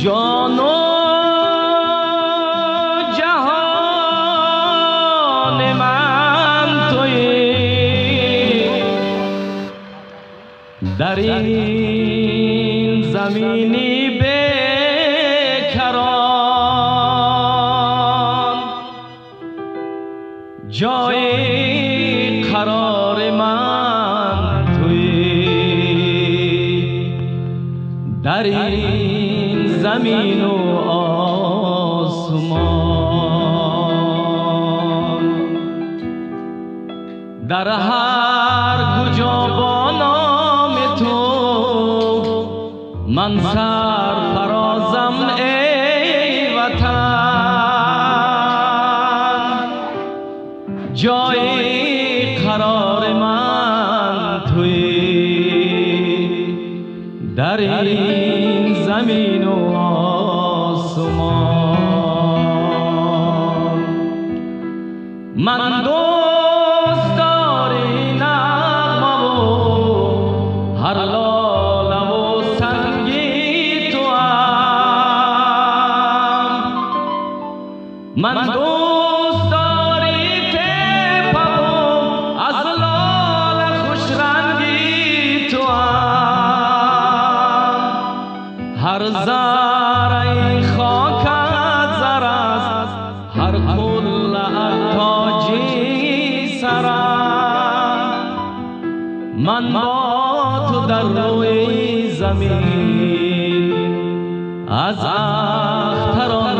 جان و جهان من تویی، در این زمینی بیکران جای قرار من تویی، در این زمین و آسمان. در هر کجا با نام تو من سرفرازم ای وطن، جای قرار من تویی، در این زمین و آسمان. من دوستدار نغمه و هر لاله و سنگی توام، من دوستدار تیپه و از لاله خوش رنگی توام، هر ذره خاکت زر است، هر کله تاجی سرم، من با تو در روی زمین از اختران